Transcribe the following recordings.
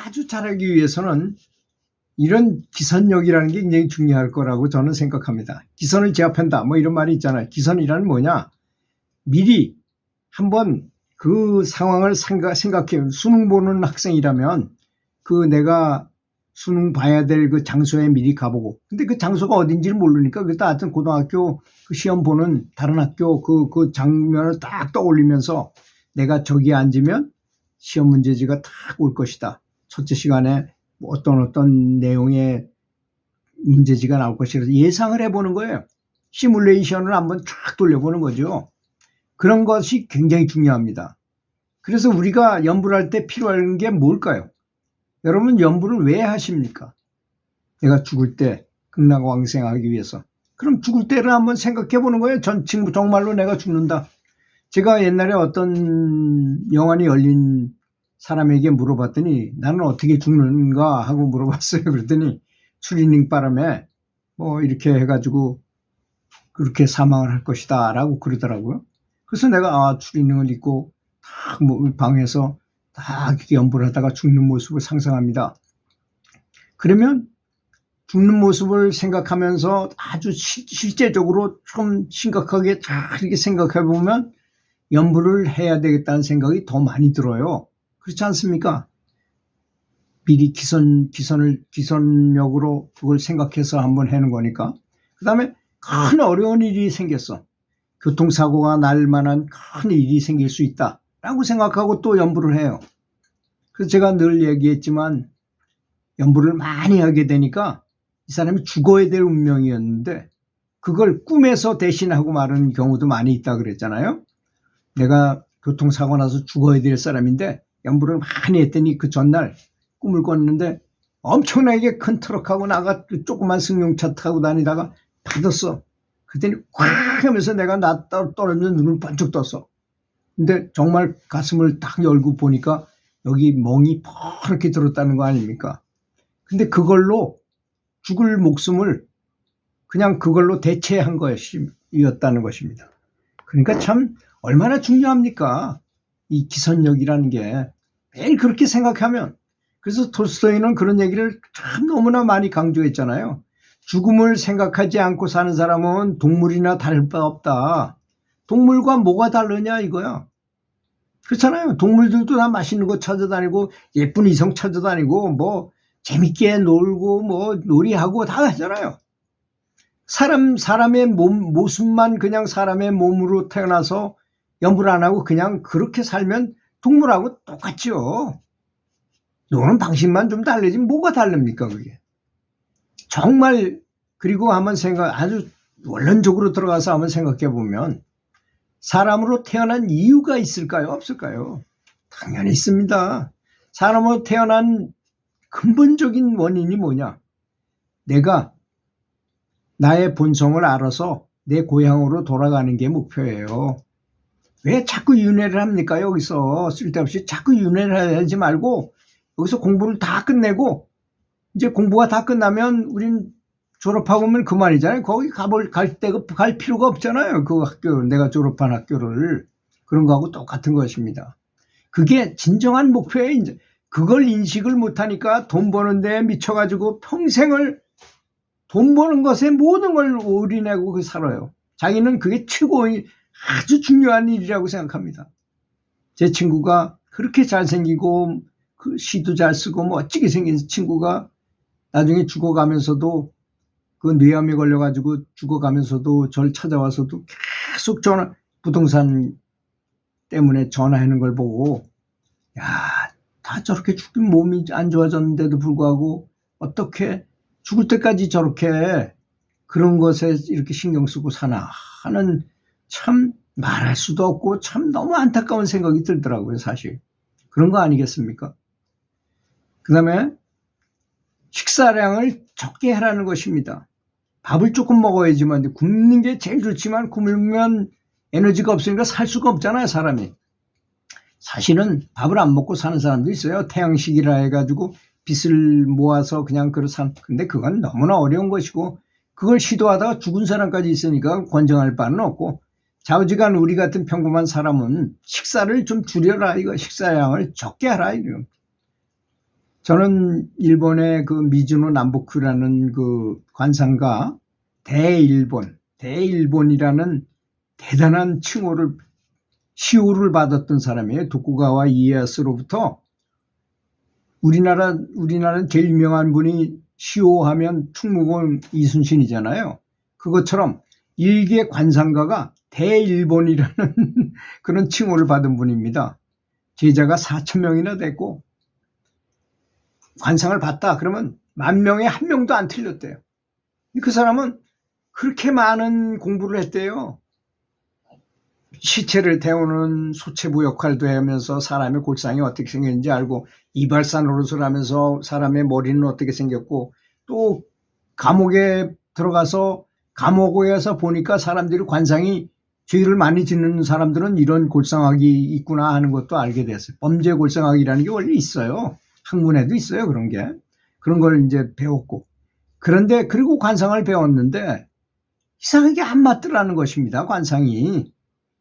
아주 잘하기 위해서는 이런 기선력이라는 게 굉장히 중요할 거라고 저는 생각합니다. 기선을 제압한다 뭐 이런 말이 있잖아요. 기선이란 뭐냐, 미리 한번 그 상황을 생각해. 수능 보는 학생이라면 그 내가 수능 봐야 될 그 장소에 미리 가보고, 근데 그 장소가 어딘지를 모르니까 그때 하여튼 고등학교 그 시험 보는 다른 학교 그 장면을 딱 떠올리면서 내가 저기 앉으면 시험 문제지가 딱 올 것이다. 첫째 시간에 뭐 어떤 내용의 문제지가 나올 것이라 예상을 해보는 거예요. 시뮬레이션을 한번 쫙 돌려보는 거죠. 그런 것이 굉장히 중요합니다. 그래서 우리가 연구를 할 때 필요한 게 뭘까요? 여러분, 연구를 왜 하십니까? 내가 죽을 때 극락왕생하기 위해서. 그럼 죽을 때를 한번 생각해 보는 거예요. 정말로 내가 죽는다. 제가 옛날에 어떤 영안이 열린 사람에게 물어봤더니 나는 어떻게 죽는가 하고 물어봤어요. 그랬더니 추리닝 바람에 뭐 이렇게 해가지고 그렇게 사망을 할 것이다 라고 그러더라고요. 그래서 내가 추리닝을 입고 딱 방에서 딱 연구를 하다가 죽는 모습을 상상합니다. 그러면 죽는 모습을 생각하면서 아주 실제적으로 좀 심각하게 잘 이렇게 생각해 보면 연구를 해야 되겠다는 생각이 더 많이 들어요. 그렇지 않습니까? 미리 기선력으로 그걸 생각해서 한번 하는 거니까. 그 다음에 큰 어려운 일이 생겼어. 교통사고가 날 만한 큰 일이 생길 수 있다 라고 생각하고 또 연구를 해요. 그래서 제가 늘 얘기했지만 연구를 많이 하게 되니까 이 사람이 죽어야 될 운명이었는데 그걸 꿈에서 대신하고 마는 경우도 많이 있다 그랬잖아요. 내가 교통사고 나서 죽어야 될 사람인데 연구를 많이 했더니 그 전날 꿈을 꿨는데 엄청나게 큰 트럭하고 나가 조그만 승용차 타고 다니다가 받았어. 그랬더니 콱 하면서 내가 떨어지면서 눈을 번쩍 떴어. 근데 정말 가슴을 딱 열고 보니까 여기 멍이 퍼렇게 들었다는 거 아닙니까? 근데 그걸로 죽을 목숨을 그냥 그걸로 대체한 것이었다는 것입니다. 그러니까 참 얼마나 중요합니까? 이 기선력이라는 게 매일 그렇게 생각하면. 그래서 톨스토이는 그런 얘기를 참 너무나 많이 강조했잖아요. 죽음을 생각하지 않고 사는 사람은 동물이나 다를 바 없다. 동물과 뭐가 다르냐 이거야. 그렇잖아요. 동물들도 다 맛있는 거 찾아다니고 예쁜 이성 찾아다니고 뭐 재밌게 놀고 뭐 놀이하고 다 하잖아요. 사람의 모습만 그냥 사람의 몸으로 태어나서 연구를 안 하고 그냥 그렇게 살면 동물하고 똑같죠. 노는 방식만 좀 다르지 뭐가 다릅니까 그게. 정말. 그리고 한번 아주 원론적으로 들어가서 한번 생각해 보면 사람으로 태어난 이유가 있을까요? 없을까요? 당연히 있습니다. 사람으로 태어난 근본적인 원인이 뭐냐? 내가 나의 본성을 알아서 내 고향으로 돌아가는 게 목표예요. 왜 자꾸 윤회를 합니까? 여기서 쓸데없이 자꾸 윤회를 하지 말고 여기서 공부를 다 끝내고 이제 공부가 다 끝나면 우린 졸업하고 오면 그만이잖아요. 거기 갈 필요가 없잖아요. 그 학교, 내가 졸업한 학교를. 그런 거하고 똑같은 것입니다. 그게 진정한 목표예요. 이제 그걸 인식을 못하니까 돈 버는 데에 미쳐가지고 평생을 돈 버는 것에 모든 걸 올인하고 살아요. 자기는 그게 최고의 아주 중요한 일이라고 생각합니다. 제 친구가 그렇게 잘생기고 그 시도 잘 쓰고 멋지게 생긴 친구가 나중에 죽어가면서도 그 뇌암에 걸려가지고 죽어가면서도 저를 찾아와서도 계속 부동산 때문에 전화하는 걸 보고 야, 다 저렇게 죽긴 몸이 안 좋아졌는데도 불구하고 어떻게 죽을 때까지 저렇게 그런 것에 이렇게 신경 쓰고 사나 하는 참 말할 수도 없고 참 너무 안타까운 생각이 들더라고요. 사실 그런 거 아니겠습니까? 그 다음에 식사량을 적게 하라는 것입니다. 밥을 조금 먹어야지만 굶는 게 제일 좋지만 굶으면 에너지가 없으니까 살 수가 없잖아요. 사람이. 사실은 밥을 안 먹고 사는 사람도 있어요. 태양식이라 해가지고 빚을 모아서 그냥 근데 그건 너무나 어려운 것이고 그걸 시도하다가 죽은 사람까지 있으니까 권장할 바는 없고 좌우지간 우리 같은 평범한 사람은 식사를 좀 줄여라. 이거 식사량을 적게 하라. 이거. 저는 일본의 그 미즈노 남보큐라는 그 관상가 대일본이라는 대단한 시호를 받았던 사람이에요. 도쿠가와 이에야스로부터. 우리나라는 제일 유명한 분이 시호하면 충무공 이순신이잖아요. 그것처럼 일개 관상가가 대일본이라는 그런 칭호를 받은 분입니다. 제자가 4,000명이나 됐고 관상을 봤다 그러면 10,000명에 1명도 안 틀렸대요. 그 사람은 그렇게 많은 공부를 했대요. 시체를 태우는 소체부 역할도 하면서 사람의 골상이 어떻게 생겼는지 알고, 이발사 노릇을 하면서 사람의 머리는 어떻게 생겼고, 또 감옥에 들어가서 감옥에서 보니까 사람들이 관상이 죄를 많이 짓는 사람들은 이런 골상학이 있구나 하는 것도 알게 됐어요. 범죄 골상학이라는 게 원래 있어요. 학문에도 있어요. 그런 걸 이제 배웠고. 그런데 그리고 관상을 배웠는데 이상하게 안 맞더라는 것입니다. 관상이.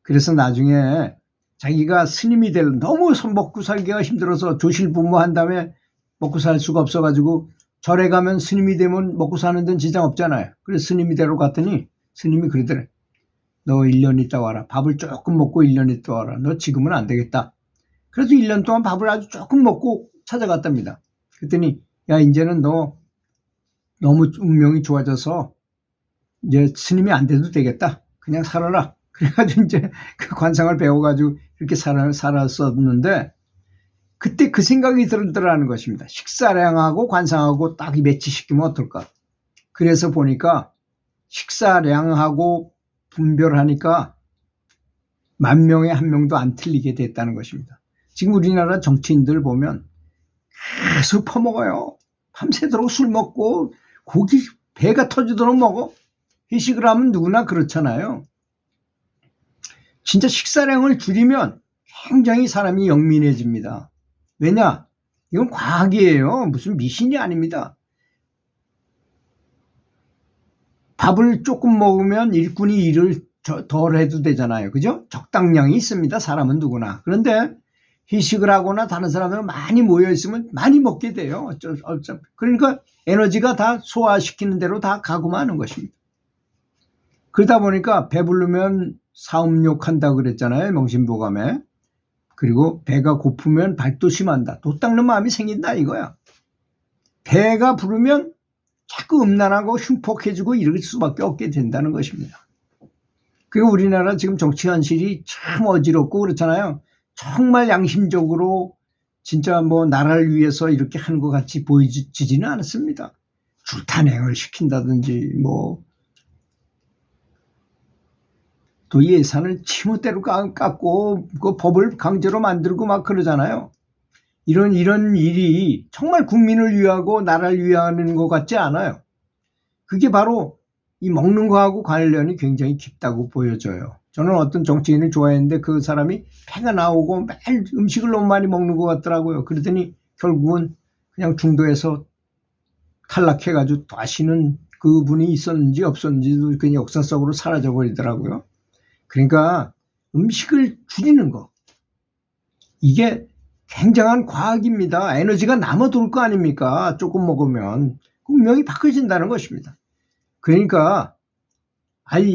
그래서 나중에 자기가 스님이 너무 먹고 살기가 힘들어서 조실부모 한 다음에 먹고 살 수가 없어가지고 절에 가면 스님이 되면 먹고 사는 데는 지장 없잖아요. 그래서 스님이 되러 갔더니 스님이 그러더래. 너 1년 있다 와라. 밥을 조금 먹고 1년 있다 와라. 너 지금은 안 되겠다. 그래서 1년 동안 밥을 아주 조금 먹고 찾아갔답니다. 그랬더니 야, 이제는 너 너무 운명이 좋아져서 이제 스님이 안 돼도 되겠다. 그냥 살아라. 그래가지고 이제 그 관상을 배워가지고 이렇게 살았었는데, 그때 그 생각이 들더라는 것입니다. 식사량하고 관상하고 딱 매치시키면 어떨까. 그래서 보니까 식사량하고 분별하니까 10,000명에 1명도 안 틀리게 됐다는 것입니다. 지금 우리나라 정치인들 보면 계속 퍼먹어요. 밤새도록 술 먹고 고기 배가 터지도록 먹어. 회식을 하면 누구나 그렇잖아요. 진짜 식사량을 줄이면 굉장히 사람이 영민해집니다. 왜냐? 이건 과학이에요. 무슨 미신이 아닙니다. 밥을 조금 먹으면 일꾼이 일을 덜 해도 되잖아요. 그죠? 적당량이 있습니다. 사람은 누구나. 그런데 회식을 하거나 다른 사람들은 많이 모여 있으면 많이 먹게 돼요. 그러니까 에너지가 다 소화시키는 대로 다 가고 마는 것입니다. 그러다 보니까 배부르면 사음욕한다 그랬잖아요. 명심보감에. 그리고 배가 고프면 발도심한다. 도 닦는 마음이 생긴다 이거야. 배가 부르면 자꾸 음란하고 흉폭해지고 이럴 수밖에 없게 된다는 것입니다. 그리고 우리나라 지금 정치 현실이 참 어지럽고 그렇잖아요. 정말 양심적으로 진짜 뭐 나라를 위해서 이렇게 하는 것 같이 보이지는 않습니다. 줄탄핵을 시킨다든지 또 예산을 치무대로 깎고 그 법을 강제로 만들고 막 그러잖아요. 이런 일이 정말 국민을 위하고 나라를 위하는 것 같지 않아요. 그게 바로 이 먹는 거하고 관련이 굉장히 깊다고 보여져요. 저는 어떤 정치인을 좋아했는데 그 사람이 폐가 나오고 매일 음식을 너무 많이 먹는 것 같더라고요. 그러더니 결국은 그냥 중도에서 탈락해가지고 다시는 그분이 있었는지 없었는지도 그냥 역사 속으로 사라져 버리더라고요. 그러니까 음식을 줄이는 거, 이게 굉장한 과학입니다. 에너지가 남아돌 거 아닙니까? 조금 먹으면 운명이 바꿔진다는 것입니다. 그러니까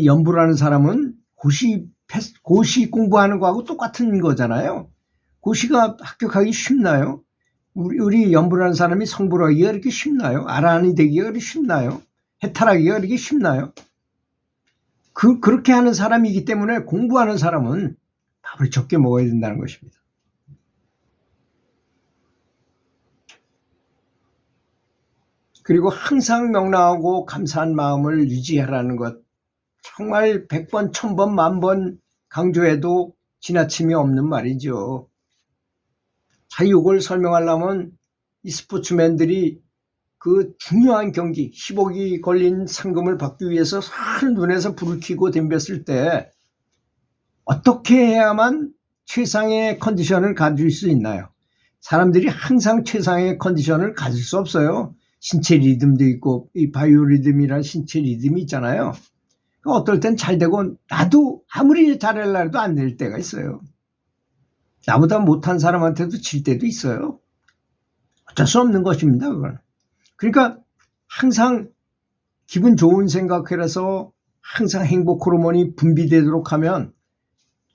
연부라는 사람은 고시 공부하는 거하고 똑같은 거잖아요. 고시가 합격하기 쉽나요? 우리 연부라는 사람이 성부를 하기가 그렇게 쉽나요? 아란이 되기가 그렇게 쉽나요? 해탈하기가 그렇게 쉽나요? 그렇게 하는 사람이기 때문에 공부하는 사람은 밥을 적게 먹어야 된다는 것입니다. 그리고 항상 명랑하고 감사한 마음을 유지하라는 것, 정말 100번, 1000번, 10,000번 강조해도 지나침이 없는 말이죠. 자, 이걸 설명하려면 이 스포츠맨들이 그 중요한 경기 10억이 걸린 상금을 받기 위해서 한 눈에서 불을 켜고 덤볐을 때 어떻게 해야만 최상의 컨디션을 가질 수 있나요? 사람들이 항상 최상의 컨디션을 가질 수 없어요. 신체 리듬도 있고 이 바이오 리듬이라는 신체 리듬이 있잖아요. 어떨 땐 잘 되고 나도 아무리 잘하려고 해도 안 될 때가 있어요. 나보다 못한 사람한테도 질 때도 있어요. 어쩔 수 없는 것입니다. 그건. 그러니까 항상 기분 좋은 생각해서 항상 행복 호르몬이 분비되도록 하면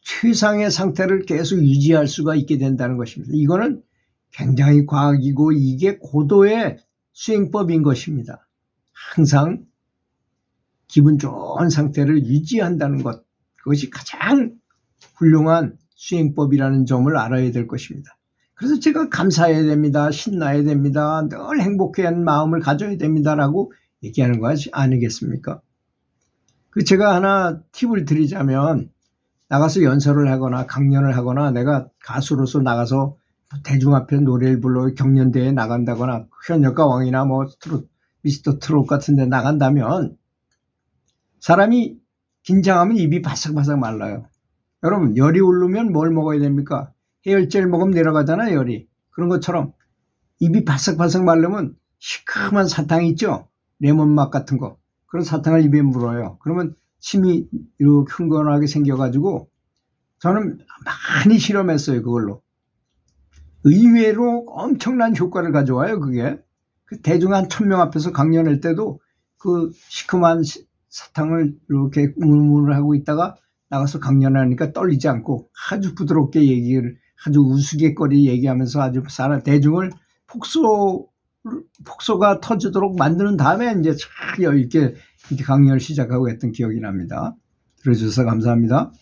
최상의 상태를 계속 유지할 수가 있게 된다는 것입니다. 이거는 굉장히 과학이고 이게 고도의 수행법인 것입니다. 항상 기분 좋은 상태를 유지한다는 것, 그것이 가장 훌륭한 수행법이라는 점을 알아야 될 것입니다. 그래서 제가 감사해야 됩니다. 신나야 됩니다. 늘 행복한 마음을 가져야 됩니다라고 얘기하는 거 아니겠습니까? 제가 하나 팁을 드리자면 나가서 연설을 하거나 강연을 하거나 내가 가수로서 나가서 대중 앞에 노래를 불러 경연대회에 나간다거나 현역가왕이나 뭐 미스터 트롯 같은 데 나간다면 사람이 긴장하면 입이 바싹바싹 말라요. 여러분 열이 오르면 뭘 먹어야 됩니까? 해열제를 먹으면 내려가잖아요, 열이. 그런 것처럼 입이 바싹바싹 마르면 시큼한 사탕 있죠? 레몬맛 같은 거. 그런 사탕을 입에 물어요. 그러면 침이 이렇게 흥건하게 생겨가지고 저는 많이 실험했어요, 그걸로. 의외로 엄청난 효과를 가져와요, 그게. 대중 한 1000명 앞에서 강연할 때도 그 시큼한 사탕을 이렇게 우물우물 하고 있다가 나가서 강연하니까 떨리지 않고 아주 부드럽게 얘기를 아주 우스갯거리 얘기하면서 아주 대중을 폭소가 터지도록 만드는 다음에 이제 참 여유 있게 이렇게 강연을 시작하고 했던 기억이 납니다. 들어주셔서 감사합니다.